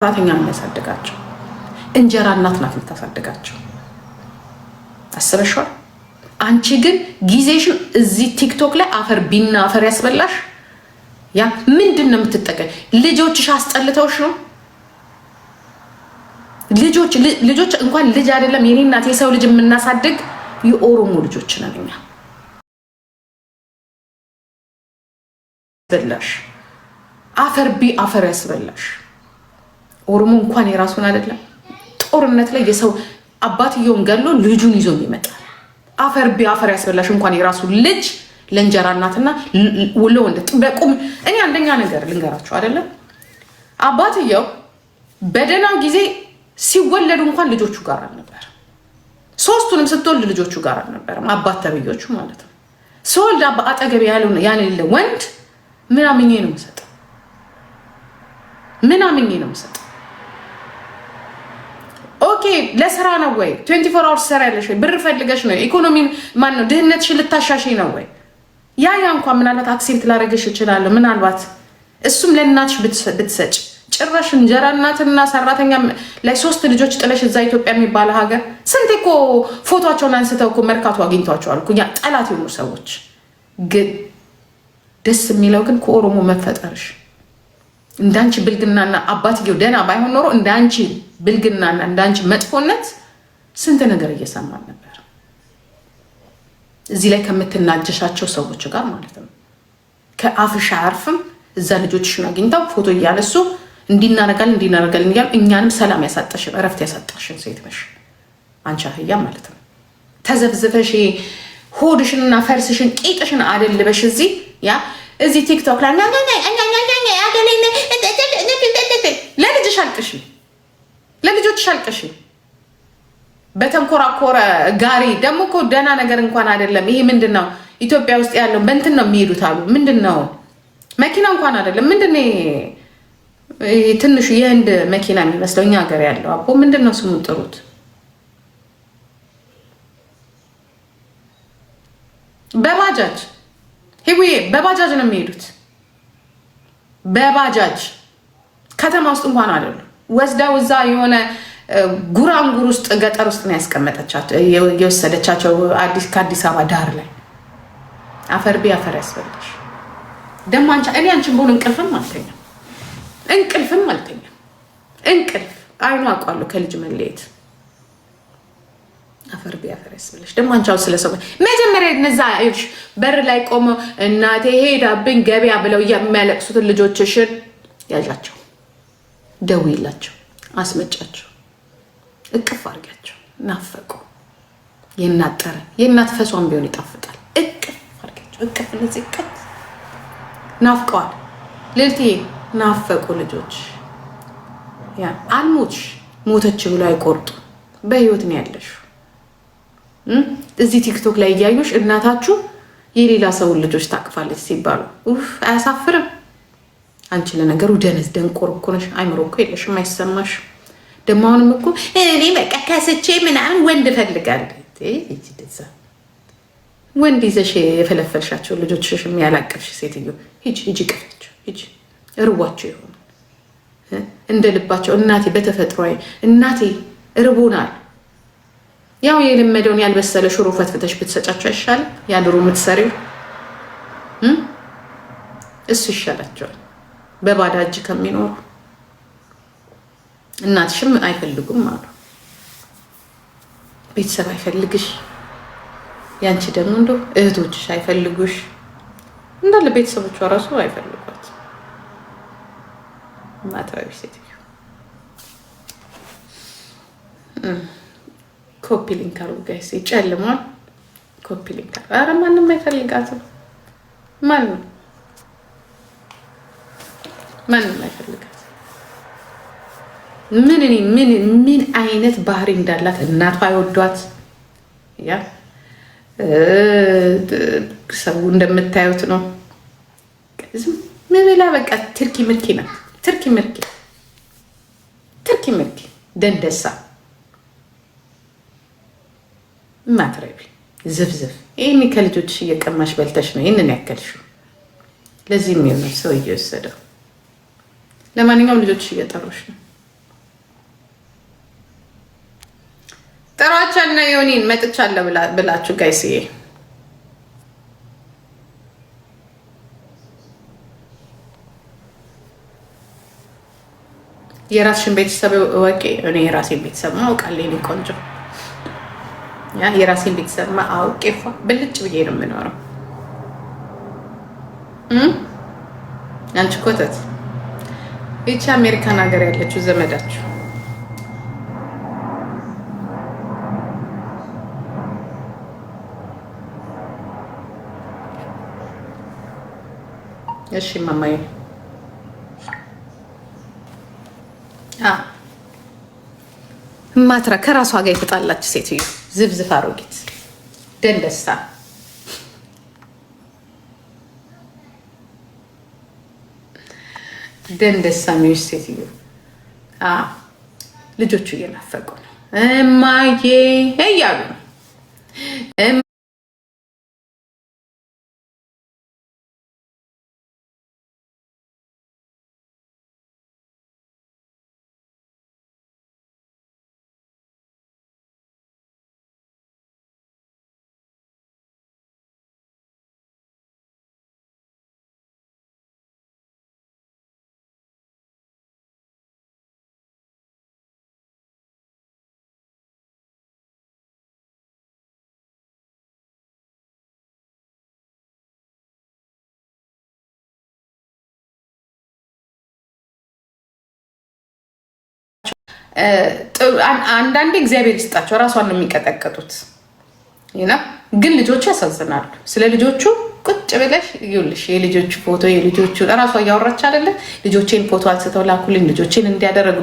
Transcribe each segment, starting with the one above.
ሰራተኛ ነው የሚያሳድጋቸው። እንጀራ እናት ናት የምታሳድጋቸው። አስበሽዋል? አንቺ ግን ጊዜሽን እዚህ ቲክቶክ ላይ አፈር ቢና አፈር ያስበላሽ። ያ ምንድን ነው የምትጠቀኝ? ልጆችሽ አስጠልተውሽ ነው? ልጆች እንኳን ልጅ አይደለም የኔ እናት የሰው ልጅ የምናሳድግ የኦሮሞ ልጆች ነን እኛ። በላሽ አፈር ቢ አፈር ያስበላሽ። ኦሮሞ እንኳን የራሱን አይደለም ጦርነት ላይ የሰው አባትየውን ገሎ ልጁን ይዞ ይመጣል። አፈር ቢ አፈር ያስበላሽ። እንኳን የራሱ ልጅ ለእንጀራ እናትና ለወንድ በቁም። እኔ አንደኛ ነገር ልንገራችሁ አይደለም አባትየው በደህናው ጊዜ ሲወለዱ እንኳን ልጆቹ ጋር አልነበር። ሶስቱንም ስትወልድ ልጆቹ ጋር አልነበረም። አባት ተብዮቹ ማለት ነው። ስወልድ አጠገቤ ያለ ወንድ ምን አምኜ ነው የምሰጠው? ምን አምኜ ነው የምሰጠው? ኦኬ ለስራ ነው ወይ 24 አወርስ ሰራ ያለሽ ወይ ብር ፈልገሽ ነው ኢኮኖሚ ማን ነው ድህነትሽን ልታሻሽ ነው ወይ? ያ እንኳን ምናልባት አክሴፕት ላደርግሽ እችላለሁ። ምናልባት እሱም ለእናትሽ ብትሰጭ ጭራሽ እንጀራ እናትና ሰራተኛ ላይ 3 ልጆች ጥለሽ እዛ ኢትዮጵያ የሚባል ሀገር ስንት እኮ ፎቶቸውን አንስተው እኮ መርካቶ አግኝቷቸዋል እኮ ያ ጠላት የሆኑ ሰዎች። ግን ደስ የሚለው ግን ከኦሮሞ መፈጠርሽ እንዳንቺ ብልግናና አባትየው ደህና ባይሆን ኖሮ እንዳንቺ ብልግናና እንዳንቺ መጥፎነት ስንት ነገር እየሰማን ነበር። እዚህ ላይ ከምትናጀሻቸው ሰዎች ጋር ማለት ነው። ከአፍሻ አርፍም እዛ ልጆችሽን አግኝተው ፎቶ እያነሱ እንዲናረጋልን እያሉ እኛንም ሰላም ያሳጣሽን እረፍት ያሳጣሽን ሴት ነሽ አንቺ አህያ ማለት ነው። ተዘብዝፈሽ ሆድሽንና ፈርስሽን ቂጥሽን አደልበሽ እዚህ ቲክቶክ ላይ ለልጅሽ አልቅሽ፣ ለልጆችሽ አልቅሽ። በተንኮራኮረ ጋሪ ደግሞ እኮ ደህና ነገር እንኳን አይደለም። ይሄ ምንድን ነው ኢትዮጵያ ውስጥ ያለው በእንትን ነው የሚሄዱት አሉ። ምንድን ነው መኪና እንኳን አይደለም። ምንድን ነው ትንሹ የህንድ መኪና የሚመስለው እኛ ሀገር ያለው አቦ ምንድን ነው ስሙን ጥሩት። በባጃጅ ሄቡዬ በባጃጅ ነው የሚሄዱት። በባጃጅ ከተማ ውስጥ እንኳን አይደለም። ወስዳው እዛ የሆነ ጉራንጉር ውስጥ ገጠር ውስጥ ነው ያስቀመጠቻቸው የወሰደቻቸው ከአዲስ አበባ ዳር ላይ። አፈር ቢ አፈር ያስበላሽ። ደግሞ እኔ አንቺን በሆነ እንቅልፍም አልተኛም። እንቅልፍ አይኑ አውቃለሁ ከልጅ መለየት። አፈር ቢ አፈር ያስበላሽ። ደግሞ አንቺው ስለሰው መጀመሪያ እነዛ በር ላይ ቆመው እናቴ ሄዳብኝ ገበያ ብለው የሚያለቅሱትን ልጆችሽን ያዣቸው፣ ደውይላቸው፣ አስመጫቸው፣ እቅፍ አድርጊያቸው። ናፈቁ። የናጠረ የናት ፈሷን ቢሆን ይጣፍጣል። እቅፍ አድርጊያቸው። እቅፍ ለዚህ እቅፍ ናፍቀዋል። ልልትዬ ናፈቁ ልጆች። ያ አልሞትሽ ሞተች ብሎ አይቆርጡ። በህይወት ነው ያለሽ። እዚህ ቲክቶክ ላይ እያዩሽ እናታችሁ የሌላ ሰውን ልጆች ታቅፋለች ሲባሉ አያሳፍርም? አንቺ ለነገሩ ደነዝ ደንቆር እኮ ነሽ። አይምሮ እኮ የለሽም፣ አይሰማሽ። ደግሞ አሁንም እኮ እኔ በቃ ከስቼ ምናምን ወንድ እፈልጋለሁ። ወንድ ይዘሽ የፈለፈልሻቸው ልጆችሽ የሚያላቅፍሽ ሴትዮ ሂጂ ቅፋቸው፣ ሂጂ እርቧቸው ይሆን እንደ ልባቸው። እናቴ በተፈጥሯዊ እናቴ እርቦናል። ያው የለመደውን ያልበሰለ ሽሮ ፈትፍተሽ ብትሰጫቸው አይሻልም? ያድሩ የምትሰሪው እሱ ይሻላቸዋል በባዳ እጅ ከሚኖሩ። እናትሽም አይፈልጉም አሉ። ቤተሰብ አይፈልግሽ። ያንቺ ደግሞ እንደው እህቶችሽ አይፈልጉሽ። እንዳለ ቤተሰቦቿ ራሱ አይፈልጓት። ማታዊ ሴትዮ ኮፒ ሊንክ አርጉ ጋይስ። ይጨልማል። ኮፒ ሊንክ አርጉ። ኧረ ማንም አይፈልጋትም። ማንም አይፈልጋትም። ምን አይነት ባህሪ እንዳላት እናቷ አይወዷት። ያ ሰው እንደምታዩት ነው። ዝም ብላ በቃ ትርኪ ምርኪ ናት። ትርኪ ምርኪ ደንደሳ ማትረቢ ዝፍዝፍ። ይህን ከልጆችሽ እየቀማሽ በልተሽ ነው ይህንን ያከልሽው። ለዚህ የሚሆነው ሰው እየወሰደው። ለማንኛውም ልጆችሽ እየጠሩሽ ነው። ጥሯቸውና ዮኒን መጥቻለሁ ብላችሁ ጋይስዬ የራስሽን ቤተሰብ ወቂ። እኔ የራሴን ቤተሰብ አውቃለሁ። እኔ ቆንጆ የራሴን ቤተሰብ አውቄ ብልጭ ብዬ ነው የምኖረው። አንቺ ኮተት ይቺ አሜሪካን ሀገር ያለችው ዘመዳችሁ እሺ ማማዬ ማትራ ከራሷ ጋር የተጣላች ሴትዮ ዝብዝፍ አሮጊት ደንደሳ ሚውስ ሴትዮ ልጆቹ እየናፈቁ ነው እማዬ እያሉ ነው። አንዳንዴ እግዚአብሔር ይስጣቸው ራሷን ነው የሚቀጠቀጡት። ግን ልጆቹ ያሳዝናሉ። ስለ ልጆቹ ቁጭ ብለሽ ይኸውልሽ የልጆቹ ፎቶ የልጆቹ ራሷ እያወራች አይደለ? ልጆቼን ፎቶ አንስተው ላኩልኝ፣ ልጆቼን እንዳደረጉ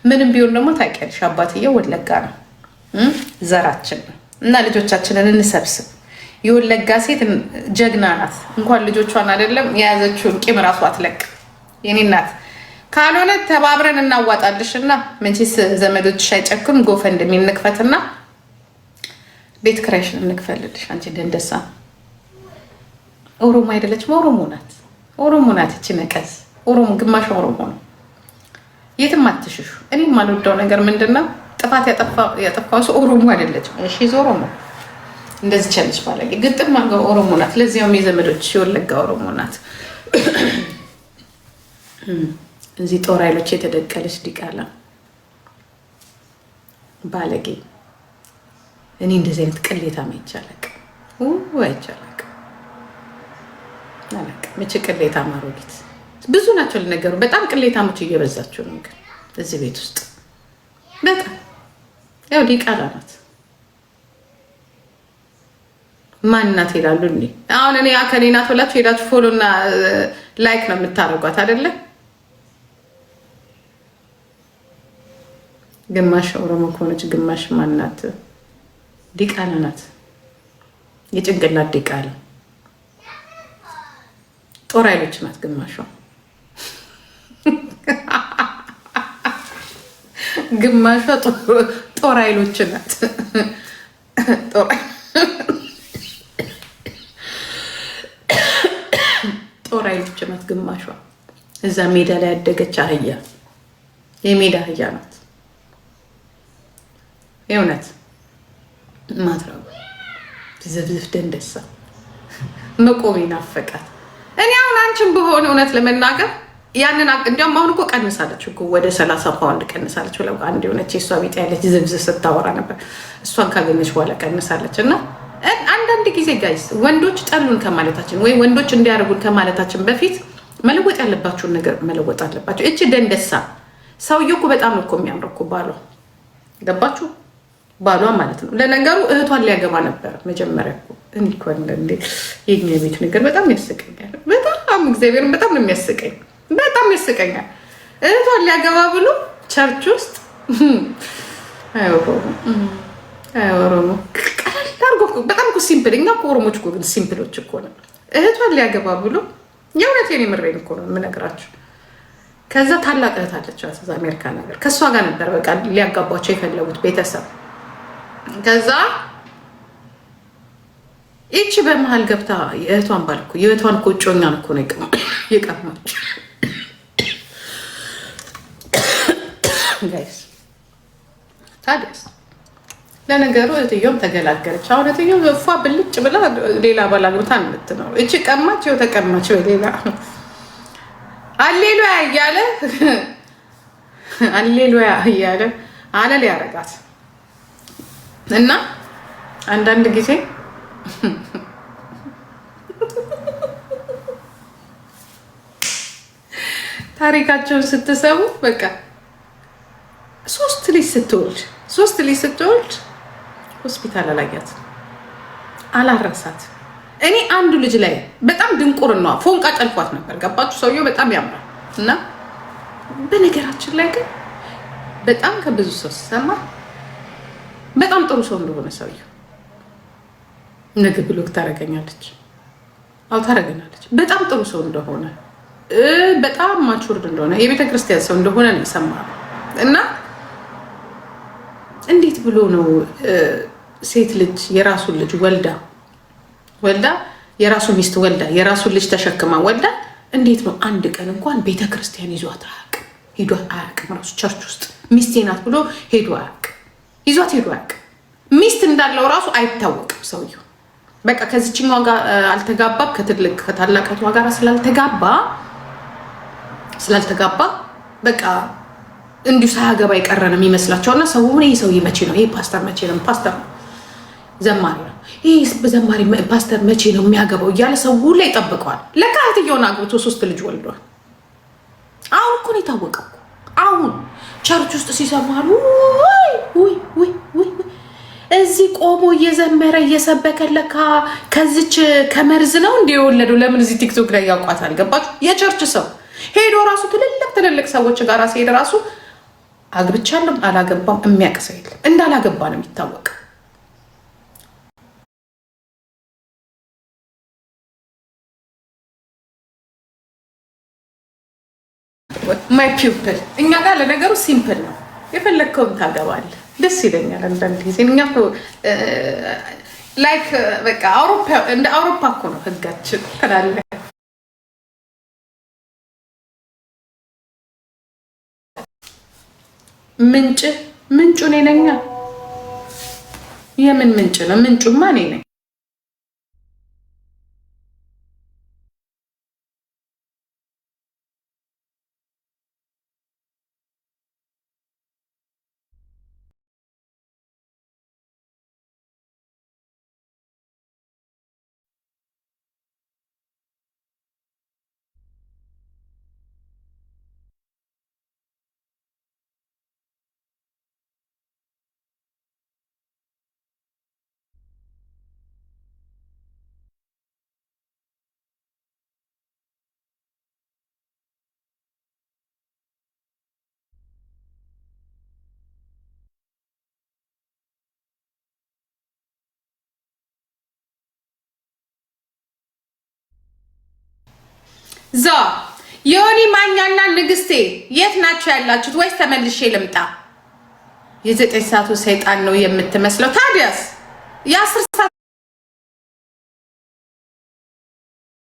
ምንም ቢሆን ደግሞ ታውቂያለሽ አባትየው ወለጋ ነው፣ ዘራችን ነው እና ልጆቻችንን እንሰብስብ። የወለጋ ሴት ጀግና ናት። እንኳን ልጆቿን አይደለም የያዘችውን ቂም ራሷ አትለቅ። የኔ እናት ካልሆነ ተባብረን እናዋጣልሽ እና መቼስ ዘመዶችሽ አይጨክም። ጎፈንድሚ እንክፈትና ቤት ክራይሽን እንክፈልልሽ። አንቺ ደንደሳ ኦሮሞ አይደለችም፣ ኦሮሞ ናት። እቺ ነቀዝ ኦሮሞ ግማሽ ኦሮሞ ነው። የትም አትሽሹ። እኔ የማልወደው ነገር ምንድነው? ጥፋት ያጠፋው ሰው ኦሮሞ አይደለችም። እሺ ኦሮሞ እንደዚህ ቻለች ባለጌ ግጥም አድርገው ኦሮሞ ናት። ለዚያውም የዘመዶች የወለጋ ኦሮሞ ናት። እዚህ ጦር ኃይሎች የተደቀለች ዲቃላ ባለጌ። እኔ እንደዚህ አይነት ቅሌታም አይቻለቅ መቼ ቅሌታም አሮጊት ብዙ ናቸው። ለነገሩ በጣም ቅሌታሞች እየበዛችሁ ነው። ግን እዚህ ቤት ውስጥ በጣም ያው ዲቃላ ናት። ማንናት ይላሉ እንዴ? አሁን እኔ አከኔ ናት ብላችሁ ሄዳችሁ ፎሎ እና ላይክ ነው የምታደርጓት አይደለ? ግማሽ ኦሮሞ ከሆነች ግማሽ ማንናት? ዲቃላ ናት። የጭንቅላት ዲቃላ ጦር ኃይሎች ናት ግማሿ። ግማሿ ጦር ኃይሎች ናት። ጦር ኃይሎች ናት ግማሿ። እዛ ሜዳ ላይ ያደገች አህያ፣ የሜዳ አህያ ናት። የእውነት ማትረው ዝብዝፍ ደንደሳ መቆሜ ናፈቃት። እኔ አሁን አንቺን በሆነ እውነት ለመናገር ያንን እንዲያውም አሁን እኮ ቀንሳለች እኮ ወደ 30 ፓውንድ ቀንሳለች። ብለው አንድ የሆነች የእሷ ቤት ያለች ዝብዝፍ ስታወራ ነበር። እሷን ካገኘች በኋላ ቀንሳለች። እና አንዳንድ ጊዜ ጋይስ ወንዶች ጠሉን ከማለታችን ወይ ወንዶች እንዲያደርጉን ከማለታችን በፊት መለወጥ ያለባችሁን ነገር መለወጥ አለባችሁ። እቺ ደንደሳ ሰውዬው እኮ በጣም ነው እኮ የሚያምረው እኮ ባሏ፣ ገባችሁ? ባሏ ማለት ነው። ለነገሩ እህቷን ሊያገባ ነበር መጀመሪያ እኮ። እኔ እኮ እንደ የኛ ቤት ነገር በጣም ያስቀኛል። በጣም እግዚአብሔርን በጣም ነው የሚያስቀኝ፣ በጣም ያስቀኛል። እህቷን ሊያገባ ብሎ ቸርች ውስጥ ኦሮሞ ቀላል አድርጎ በጣም እኮ ሲምፕል። እኛ እኮ ኦሮሞች እኮ ግን ሲምፕሎች እኮ ነው። እህቷን ሊያገባ ብሎ የእውነቴን የምሬን እኮ ነው የምነግራችሁ። ከዛ ታላቅ እህት አለቻት እዛ አሜሪካ ነገር፣ ከእሷ ጋር ነበር በቃ ሊያጋቧቸው የፈለጉት ቤተሰብ። ከዛ ይቺ በመሀል ገብታ የእህቷን ባል እኮ የእህቷን እኮ እጮኛን እኮ ነው የቀማች። ጋይስ ታዲያስ ለነገሩ እትዮም ተገላገለች። አሁን እትዮ እፏ ብልጭ ብላ ሌላ ባል አግብታ የምትኖር እቺ ቀማች ይኸው ተቀማች። ሌላ አሌሉያ እያለ አሌሉያ እያለ አለል ያረጋት እና አንዳንድ ጊዜ ታሪካቸውን ስትሰሙ በቃ ሶስት ልጅ ስትወልድ ሆስፒታል አላያት አላረሳት። እኔ አንዱ ልጅ ላይ በጣም ድንቁርና ፎንቃ ጨልፏት ነበር። ገባችሁ? ሰውየው በጣም ያምራል እና በነገራችን ላይ ግን በጣም ከብዙ ሰው ሲሰማ በጣም ጥሩ ሰው እንደሆነ ሰውየው ነገ ብሎክ ታረገኛለች። ታረገናለች። በጣም ጥሩ ሰው እንደሆነ በጣም ማቹርድ እንደሆነ የቤተ ክርስቲያን ሰው እንደሆነ ነው የሰማነው። እና እንዴት ብሎ ነው ሴት ልጅ የራሱን ልጅ ወልዳ የራሱ ሚስት ወልዳ የራሱን ልጅ ተሸክማ ወልዳ እንዴት ነው አንድ ቀን እንኳን ቤተ ክርስቲያን ይዟት አያውቅም? ሄዶ አያውቅም። ራሱ ቸርች ውስጥ ሚስቴ ናት ብሎ ሄዶ አያውቅም። ይዟት ሄዶ አያውቅም። ሚስት እንዳለው ራሱ አይታወቅም ሰውየው። በቃ ከዚችኛዋ ጋር አልተጋባም። ከታላቀቷ ጋር ስላልተጋባ በቃ እንዲሁ ሳያገባ የቀረ ነው የሚመስላቸውና ሰው ይሄ ሰውዬ መቼ ነው ይሄ ፓስተር መቼ ነው ፓስተር ነው ዘማሪ ነው ይሄ ዘማሪ ፓስተር መቼ ነው የሚያገባው እያለ ሰው ሁሉ ይጠብቀዋል። ለካ እህትየውን አግብቶ 3 ልጅ ወልዷል። አሁን እኮ ነው የታወቀው። አሁን ቸርች ውስጥ ሲሰማሉ ወይ እዚህ ቆሞ እየዘመረ እየሰበከ ለካ ከዚች ከመርዝ ነው እንደ የወለደው። ለምን እዚህ ቲክቶክ ላይ ያውቋታል? ገባችሁ? የቸርች ሰው ሄዶ ራሱ ትልልቅ ሰዎች ጋር ሲሄድ ራሱ አግብቻለሁ አላገባም የሚያውቅ ሰው የለም። እንዳላገባ ነው የሚታወቅ። ማይ ፒፕል እኛ ጋር ለነገሩ ሲምፕል ነው። የፈለግከውን ታገባለህ። ደስ ይለኛል አንዳንድ ጊዜ። እኛ ላይክ በቃ እንደ አውሮፓ እኮ ነው ህጋችን ትላለህ። ምንጩ እኔ ነኝ። የምን ምንጭ ነው? ምንጩማ እኔ ነኝ። ዛ ዮኒ ማኛና ንግስቴ የት ናችሁ ያላችሁት? ወይስ ተመልሼ ልምጣ? የ9 ሰዓቱ ሰይጣን ነው የምትመስለው። ታዲያስ የ10 ሰዓት